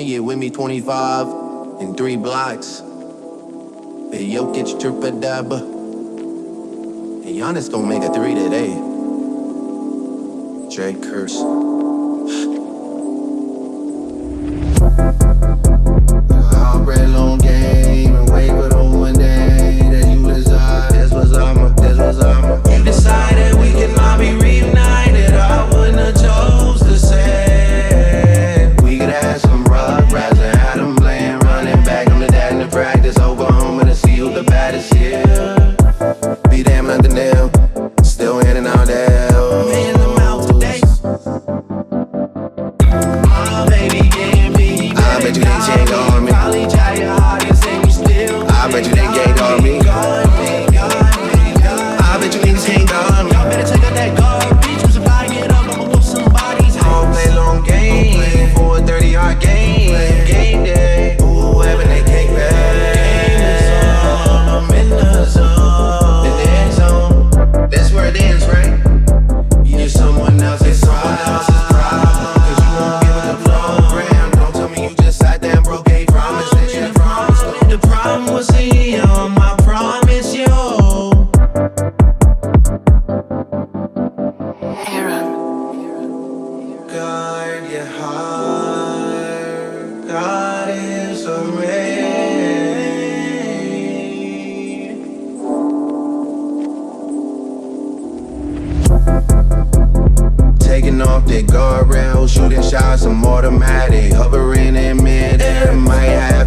me, get with me 25 in 3 blocks. Hey, yo, get your tripadabba. And Giannis gon' make a 3 today. Drake curse. I'll play a long game and wait for the one day that you desire. This was I'ma. You decided we can all be reunited. I wouldn't have chose the same. We could have some rough rides and had them playing, running back on the dad in the practice. Oklahoma to see who the baddest here. Be damn nothing now. Still handing out that hell. Man, I'm out today. Oh, baby, can't be. I bet you they change on me. Probably try your hardest and you still. I bet you they gained on me. I bet you niggas ain't done me. Y'all better take out that garbage. Who's about to get up? I'ma whoop somebody's head. I'll play long game for a 30-yard game. Game day. Ooh, having that cake back. Game is on. I'm in the zone. The dance zone. That's where it ends, right? You're someone else's problem. Cause you won't give it the program. Don't tell me you just sat there and broke a promise that you promised. The problem was him. I promise you. Guard your heart, God is a rain. Taking off the guardrail, shooting shots, I'm automatic, hovering in midair, might have